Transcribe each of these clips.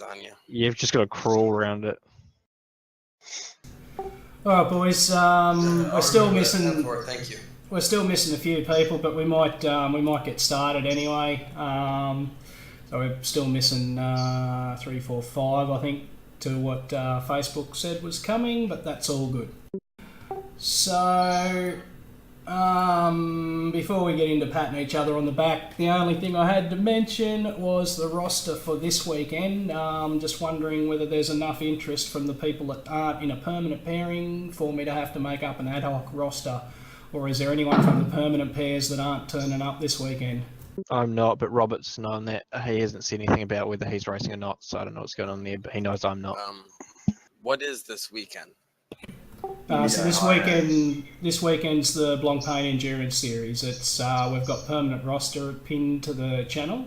on you. You've just got to crawl around it. All right, boys. We're still missing. Thank you. We're still missing a few people, but we might get started anyway. So we're still missing 3, 4, 5, I think, to what Facebook said was coming, but that's all good. So before we get into patting each other on the back, the only thing I had to mention was the roster for this weekend. Just wondering whether there's enough interest from the people that aren't in a permanent pairing for me to have to make up an ad hoc roster. Or is there anyone from the permanent pairs that aren't turning up this weekend? I'm not, but Robert's known that he hasn't said anything about whether he's racing or not, so I don't know what's going on there, but he knows I'm not. What is this weekend? So this weekend's the Blancpain Endurance Series. It's we've got permanent roster pinned to the channel,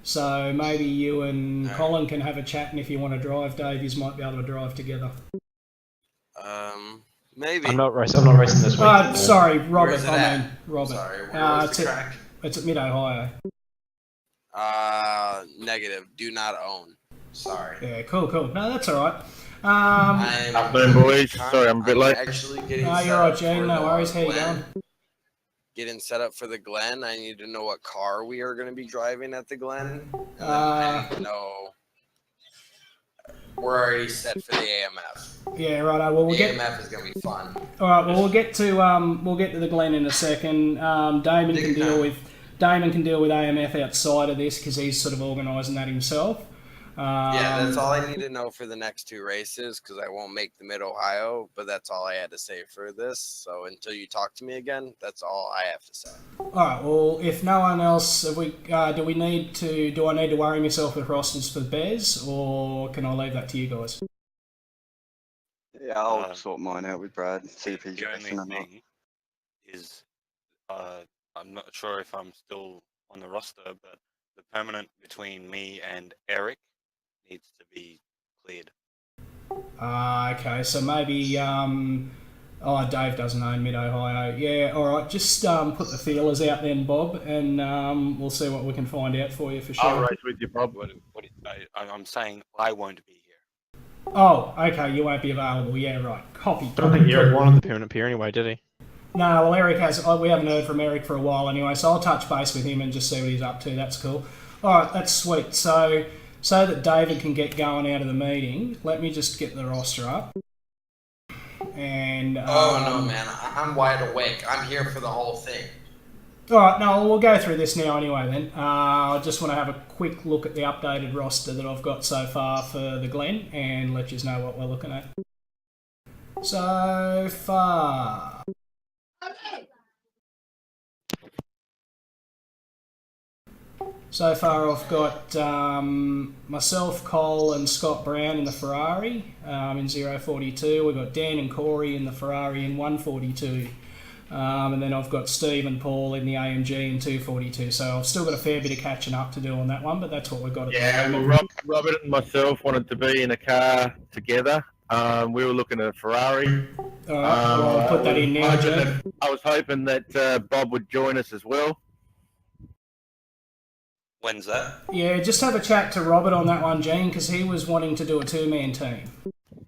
so maybe you and Colin can have a chat, and if you want to drive, Dave, you might be able to drive together. Maybe. I'm not racing this weekend. Sorry, Robert. Robert. Sorry, where's the track? It's at Mid-Ohio. Negative. Do not own. Sorry. Yeah, cool. No, that's all right. Afternoon, boys. Sorry, I'm a bit late. Actually getting No, you're all right, Gene. No worries. How you going? Getting set up for the Glen. I need to know what car we are going to be driving at the Glen. And I need to know. We're already set for the AMF. Yeah, right. Well, AMF is going to be fun. All right. Well, we'll get to the Glen in a second. Damon can deal with AMF outside of this because he's sort of organising that himself. Yeah, that's all I need to know for the next 2 races because I won't make the Mid-Ohio, but that's all I had to say for this. So until you talk to me again, that's all I have to say. All right. Well, if no one else, do I need to worry myself with rosters for Bez, or can I leave that to you guys? Yeah, I'll sort mine out with Brad. See if he's the only racing or not. thing is, I'm not sure if I'm still on the roster, but the permanent between me and Eric needs to be cleared. Okay, so maybe Dave doesn't own Mid-Ohio. Yeah, all right. Just put the feelers out then, Bob, and we'll see what we can find out for you for sure. I'll race with you, Bob. I'm saying I won't be here. Oh, okay. You won't be available. Yeah, right. Copy. I don't think Eric wanted the permanent pair anyway, did he? No, well, Eric has. We haven't heard from Eric for a while anyway, so I'll touch base with him and just see what he's up to. That's cool. All right, that's sweet. So that David can get going out of the meeting, let me just get the roster up. And no, man, I'm wide awake. I'm here for the whole thing. All right, no, we'll go through this now anyway. Then I just want to have a quick look at the updated roster that I've got so far for the Glen and let you know what we're looking at. So far. So far I've got myself, Cole and Scott Brown in the Ferrari in 042. We've got Dan and Corey in the Ferrari in 142. And then I've got Steve and Paul in the AMG in 242. So I've still got a fair bit of catching up to do on that one, but that's what we've got at the moment. Well, Robert and myself wanted to be in a car together. We were looking at a Ferrari. All right, well, I'll put that in now, Joe. I was hoping that Bob would join us as well. When's that? Yeah, just have a chat to Robert on that one, Gene, because he was wanting to do a 2-man team.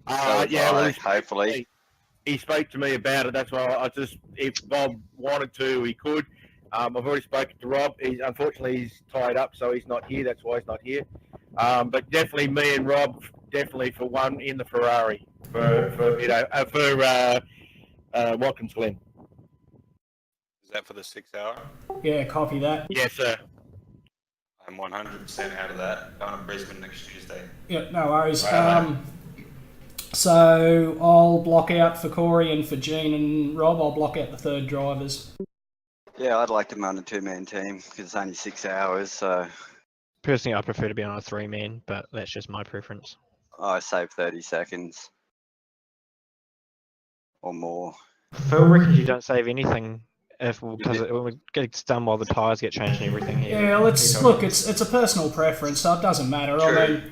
Hopefully. He spoke to me about it. That's why if Bob wanted to, he could. I've already spoken to Rob. Unfortunately, he's tied up, so he's not here. That's why he's not here. But definitely me and Rob, definitely for one in the Ferrari for Watkins Glen. Is that for the 6 hour? Yeah, copy that. Yes, sir. I'm 100% out of that. Going to Brisbane next Tuesday. Yeah, no worries. So I'll block out for Corey and for Gene and Rob. I'll block out the third drivers. Yeah, I'd like to run a 2-man team because it's only 6 hours, so... Personally, I prefer to be on a 3-man, but that's just my preference. I save 30 seconds. Or more. Phil reckons you don't save anything because it gets done while the tyres get changed and everything. Yeah, it's a personal preference, so it doesn't matter. True. I mean,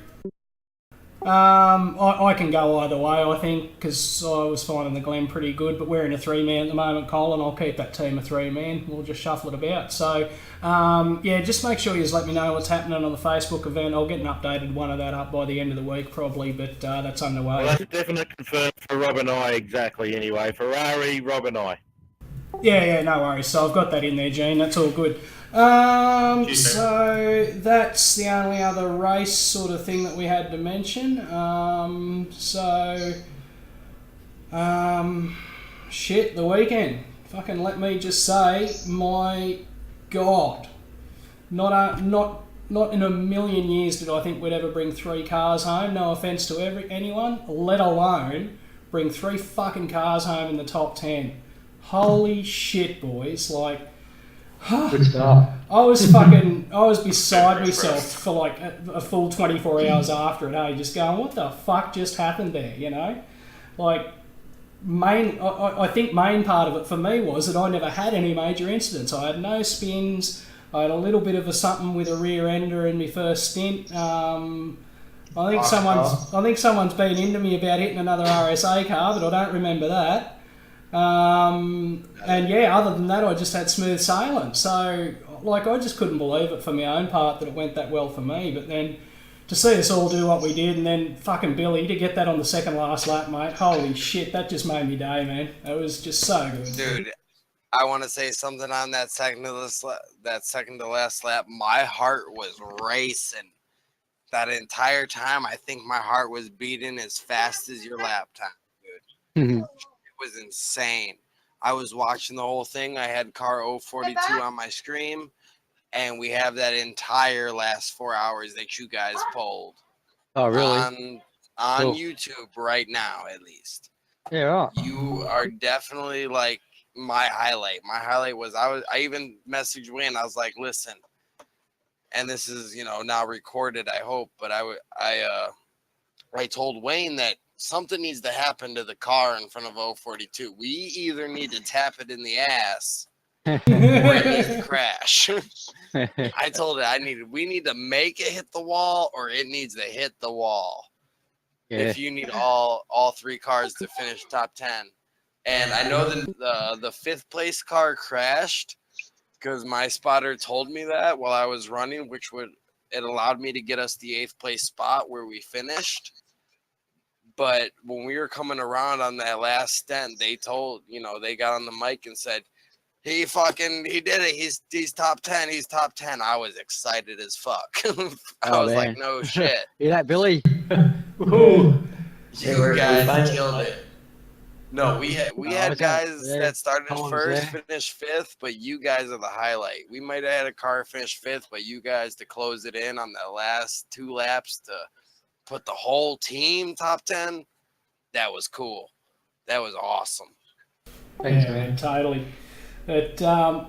I can go either way, I think, because I was finding the Glen pretty good, but we're in a 3-man at the moment, Colin. I'll keep that team a 3-man. We'll just shuffle it about. So, yeah, just make sure you let me know what's happening on the Facebook event. I'll get an updated one of that up by the end of the week, probably, but that's underway. Well, that's a definite confirm for Rob and I, exactly, anyway. Ferrari, Rob and I. Yeah, no worries. So I've got that in there, Gene. That's all good. So that's the only other race sort of thing that we had to mention. Shit, the weekend. Fucking let me just say, my God, not in a million years did I think we'd ever bring 3 cars home. No offence to anyone, let alone bring 3 fucking cars home in the top 10. Holy shit, boys! Like. Good start. I was beside myself for like a full 24 hours after it, hey, just going, what the fuck just happened there, you know? Like, I think main part of it for me was that I never had any major incidents. I had no spins, I had a little bit of a something with a rear ender in my first stint. I think someone's been into me about hitting another RSA car, but I don't remember that. And yeah, other than that, I just had smooth sailing. So, like, I just couldn't believe it for my own part that it went that well for me. But then to see us all do what we did, and then fucking Billy to get that on the second last lap, mate. Holy shit, that just made me day, man. It was just so good. Dude, I want to say something on that second to last lap. My heart was racing that entire time. I think my heart was beating as fast as your lap time, dude. Was insane. I was watching the whole thing. I had car 042 on my screen, and we have that entire last 4 hours that you guys pulled. Oh, really? On Cool. YouTube right now, at least. Yeah, right. You are definitely like my highlight. My highlight was I even messaged Wayne. I was like, listen, and this is now recorded, I hope, but I told Wayne that something needs to happen to the car in front of 042. We either need to tap it in the ass or it needs to crash. I told it we need to make it hit the wall or it needs to hit the wall. Yeah. If you need all 3 cars to finish top 10. And I know that the 5th place car crashed because my spotter told me that while I was running, it allowed me to get us the 8th place spot where we finished. But when we were coming around on that last stint, they told, they got on the mic and said, he did it. He's top 10. He's top 10. I was excited as fuck. I was like, no shit. Hear that, Billy? You guys killed it. No, we had guys that started first, finished 5th, but you guys are the highlight. We might have had a car finish 5th, but you guys to close it in on the last 2 laps to put the whole team top 10, that was cool. That was awesome. Thanks, yeah, man. Totally. But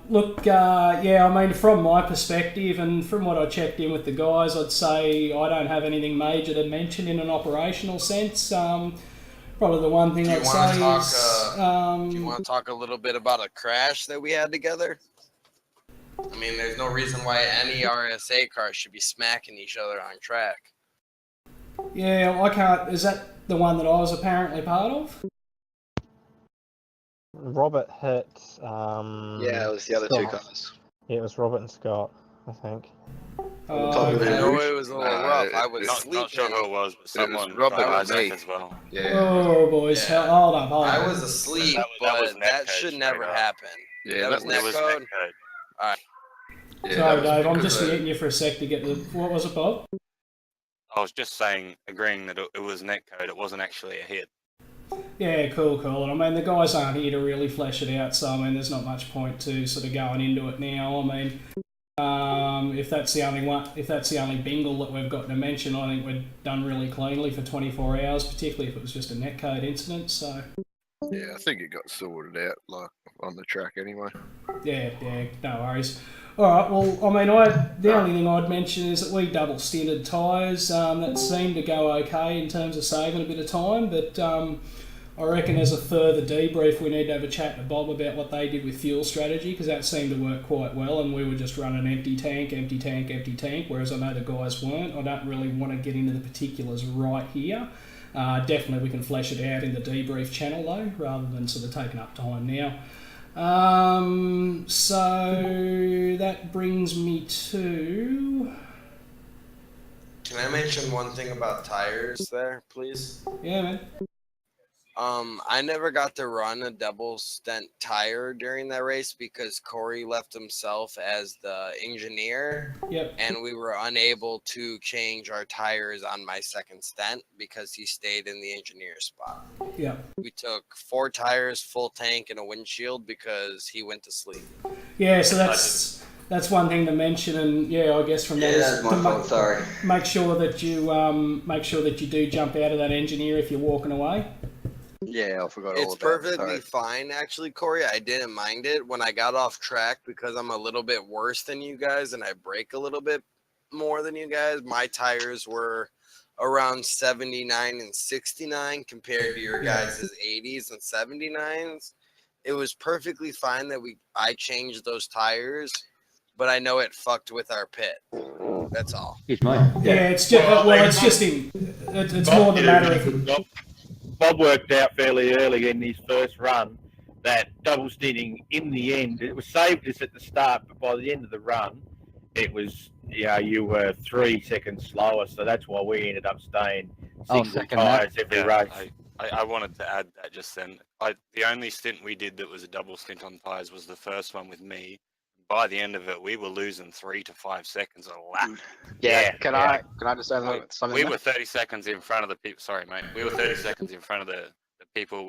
look, yeah, I mean, from my perspective and from what I checked in with the guys, I'd say I don't have anything major to mention in an operational sense. Probably the one thing I'd say is... do you want to talk a little bit about a crash that we had together? I mean, there's no reason why any RSA car should be smacking each other on track. Yeah, I can't... Is that the one that I was apparently part of? Robert hit. Yeah, it was the other 2 cars. Yeah, it was Robert and Scott, I think. I know it was a little rough. I was not sure who it was, but someone Robert tried and me. as well. Yeah. Oh, boys, Yeah. hold up. I was asleep, That was but net that code should straight never up. happen. Yeah, That was net It was code. net code. Yeah, Sorry, that was Dave, I'm because just muting you for a sec to get the... What was it, Bob? I was just agreeing that it was net code. It wasn't actually a hit. Yeah, cool. And I mean, the guys aren't here to really flesh it out, so I mean, there's not much point to sort of going into it now. I mean, if that's the only bingle that we've got to mention, I think we're done really cleanly for 24 hours, particularly if it was just a netcode incident. So Yeah, I think it got sorted out, like, on the track anyway. yeah, no worries. All right, well, I mean, the only thing I'd mention is that we double stinted tyres. That seemed to go okay in terms of saving a bit of time, but I reckon as a further debrief, we need to have a chat to Bob about what they did with fuel strategy, because that seemed to work quite well, and we were just running empty tank, whereas I know the guys weren't. I don't really want to get into the particulars right here. Definitely we can flesh it out in the debrief channel though, rather than sort of taking up time now. So that brings me to... Can I mention one thing about tires there, please? Yeah, man. I never got to run a double stent tire during that race because Corey left himself as the engineer. Yep. And we were unable to change our tires on my second stent because he stayed in the engineer spot. Yeah. We took 4 tires, full tank, and a windshield because he went to sleep. Yeah, so that's one thing to mention, and yeah, I guess from that that's my fault. Sorry. Make sure that you do jump out of that engineer if you're walking away. Yeah, I forgot all about it. It's perfectly fine, actually, Corey. I didn't mind it when I got off track because I'm a little bit worse than you guys and I brake a little bit more than you guys. My tires were around 79 and 69 compared to your guys' 80s and 79s. It was perfectly fine that I changed those tires, but I know it fucked with our pit. That's all. Excuse me. Yeah, it's just it's more the matter of... Bob worked out fairly early in his first run that double stinting in the end, it was saved us at the start, but by the end of the run, it was, you were 3 seconds slower, so that's why we ended up staying single tyres every race. I wanted to add that just then. The only stint we did that was a double stint on tyres was the first one with me. By the end of it, we were losing 3 to 5 seconds a lap. Can I just say something? We were 30 seconds in front of the people. Sorry, mate. We were 30 seconds in front of the people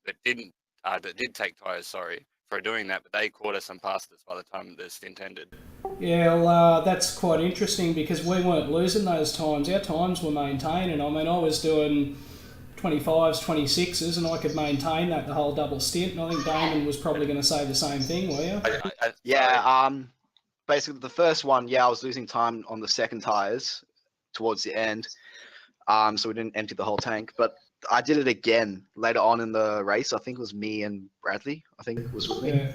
that did take tyres. Sorry for doing that, but they caught us and passed us by the time the stint ended. Yeah, well, that's quite interesting because we weren't losing those times. Our times were maintaining. I mean, I was doing 25s, 26s, and I could maintain that the whole double stint. And I think Damon was probably going to say the same thing, were you? Basically the first one, I was losing time on the second tires towards the end, so we didn't empty the whole tank. But I did it again later on in the race. I think it was me and Bradley, I think was with me. Yeah.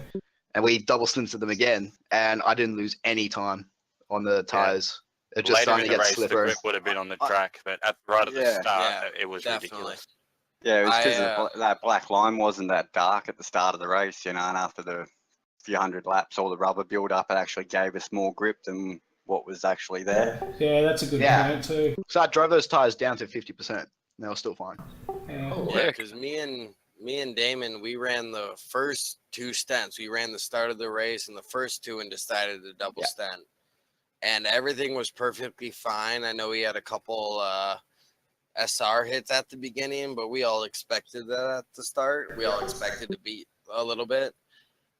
And we double stinted them again, and I didn't lose any time on the tires. It just later started in to the get race, slippery. the grip would have been on the track, but right at the start, it was definitely ridiculous. Yeah, it was because that black line wasn't that dark at the start of the race, and after the few hundred laps, all the rubber build up, it actually gave us more grip than what was actually there. Yeah, that's a good point too. So I drove those tires down to 50%, and they were still fine. Yeah, because me and Damon, we ran the first 2 stints. We ran the start of the race and the first 2 and decided to double stent. And everything was perfectly fine. I know we had a couple SR hits at the beginning, but we all expected that at the start. We all expected to beat a little bit.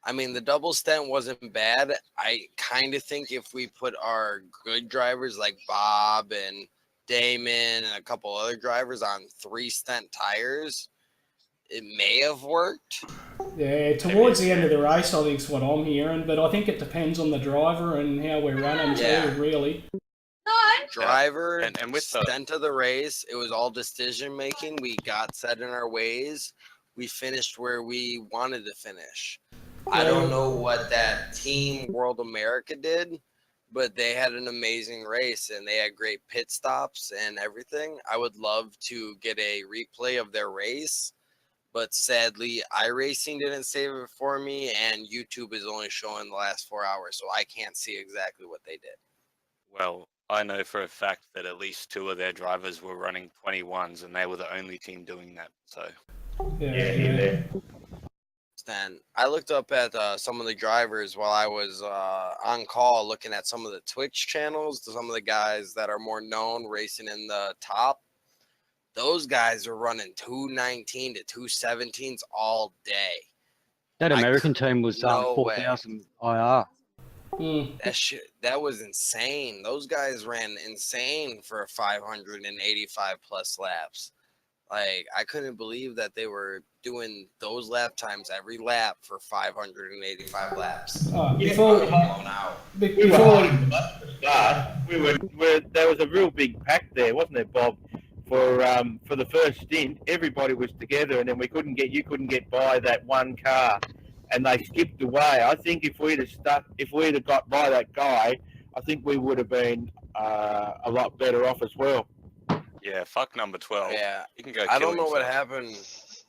I mean, the double stent wasn't bad. I kind of think if we put our good drivers like Bob and Damon and a couple other drivers on 3 stent tires, it may have worked. Yeah, towards the end of the race, I think is what I'm hearing, but I think it depends on the driver and how we're running too, really. Driver and with stent of the race, it was all decision making. We got set in our ways. We finished where we wanted to finish. I don't know what that Team World America did, but they had an amazing race and they had great pit stops and everything. I would love to get a replay of their race, but sadly, iRacing didn't save it for me, and YouTube is only showing the last 4 hours, so I can't see exactly what they did. Well, I know for a fact that at least 2 of their drivers were running 21s, and they were the only team doing that. So, Yeah. And I looked up at some of the drivers while I was on call, looking at some of the Twitch channels, some of the guys that are more known racing in the top. Those guys are running 219 to 217s all day. That American team was no 4,000 IR. That was insane. Those guys ran insane for 585 plus laps. Like, I couldn't believe that they were doing those lap times every lap for 585 laps. Before There was a real big pack there, wasn't there, Bob? for the first stint, everybody was together, and then you couldn't get by that one car, and they skipped away. I think if we'd have got by that guy, I think we would have been a lot better off as well. Yeah, fuck number 12. Yeah, He can go. I kill don't know what himself. happened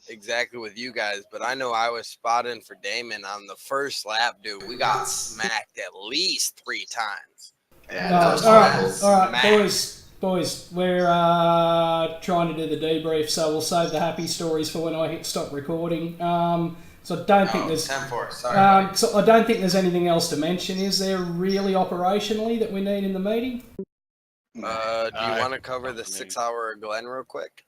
exactly with you guys, but I know I was spotting for Damon on the first lap, dude. We got smacked at least 3 times. Yeah, all right, boys, we're trying to do the debrief, so we'll save the happy stories for when I hit stop recording. So I don't think there's 10-4. Sorry. so I don't think there's anything else to mention. Is there really operationally that we need in the meeting? Do you want to cover the 6-hour Glen real quick?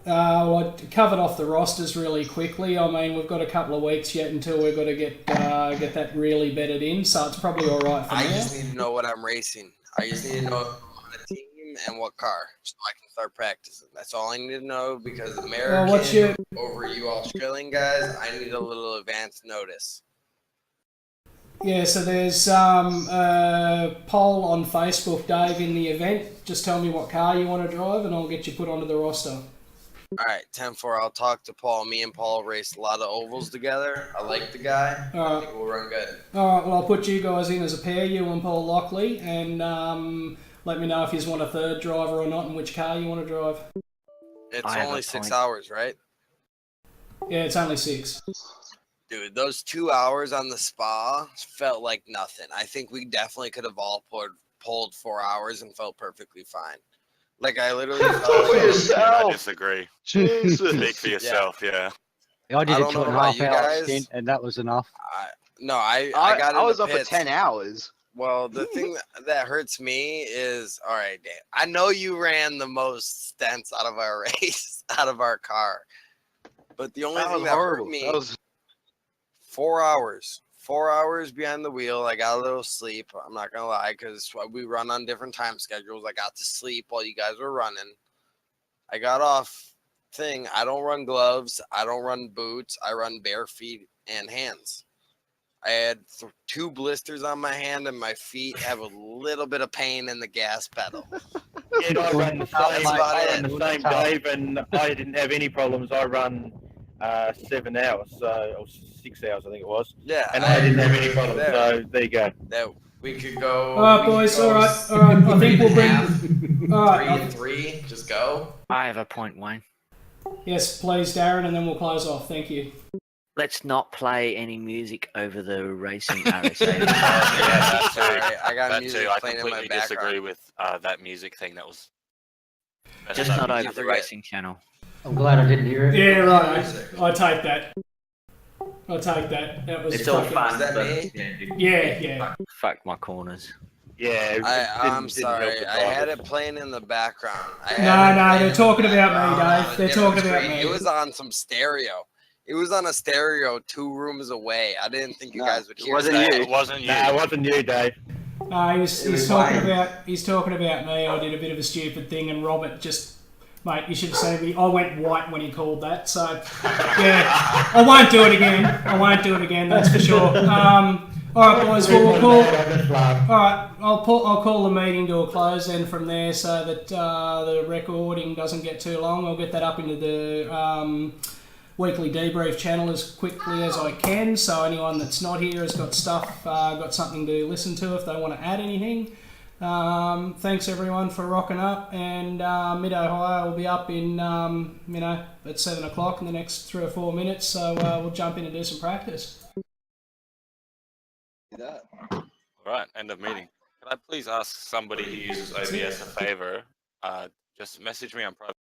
Well, I covered off the rosters really quickly. I mean, we've got a couple of weeks yet until we've got to get that really bedded in, so it's probably all right for I now. just need to know what I'm racing. I just need to know what team and what car, so I can start practicing. That's all I need to know, because American over you Australian guys, I need a little advance notice. Yeah, so there's a poll on Facebook, Dave, in the event. Just tell me what car you want to drive, and I'll get you put onto the roster. All right, 10-4. I'll talk to Paul. Me and Paul raced a lot of ovals together. I like the guy. I think we'll run good. All right, well, I'll put you guys in as a pair, you and Paul Lockley, and let me know if you want a third driver or not, and which car you want to drive. It's only 6 hours, right? Yeah, it's only 6. Dude, those 2 hours on the spa felt like nothing. I think we definitely could have all pulled 4 hours and felt perfectly fine. Like, I literally felt like... I disagree. Jesus. Speak for yourself, yeah. I did I a don't know 2.5 about you hour guys. stint, and that was enough. I got I was into up for pits. 10 hours. Well, the thing that hurts me is, all right, Dan, I know you ran the most stints out of our race, out of our car. But the only thing that hurt me, 4 hours. 4 hours behind the wheel. I got a little sleep. I'm not going to lie, because we run on different time schedules. I got to sleep while you guys were running. I got off thing. I don't run gloves. I don't run boots. I run bare feet and hands. I had 2 blisters on my hand, and my feet have a little bit of pain in the gas pedal. Yeah, I ran the same, Dave, and I didn't have any problems. I run 7 hours, or 6 hours, I think it was. Yeah, and I didn't have any problems. So there you go. That we could go. All right, boys. All right. I think we'll bring. All right. 3 and 3. Just go. I have a point, Wayne. Yes, please, Darren, and then we'll close off. Thank you. Let's not play any music over the racing RSA. Yeah, Sorry, I got that music too. I playing in my completely disagree background. with that music thing. That was Just not over the racing channel. I'm glad I didn't hear it. Yeah, right. I take that. I take that. That was. It's all fun. Is that but me? Yeah. Fuck my corners. Yeah. I'm sorry. I had it playing in the background. No, they're talking about me, Dave. They're talking about me. It was on some stereo. It was on a stereo 2 rooms away. I didn't think you guys would hear it. It wasn't you. No, it wasn't you, Dave. He's talking about me. I did a bit of a stupid thing, and Robert just, mate, you should have seen me. I went white when he called that. So yeah, I won't do it again. That's for sure. All right, boys. We'll call. All right, I'll call the meeting to a close then from there, so that the recording doesn't get too long. I'll get that up into the weekly debrief channel as quickly as I can, so anyone that's not here has got something to listen to if they want to add anything. Thanks everyone for rocking up, and Mid-Ohio will be up in at 7 o'clock in the next 3 or 4 minutes, so we'll jump in and do some practice. All right, end of meeting. Can I please ask somebody who uses OBS a favor? Just message me on private.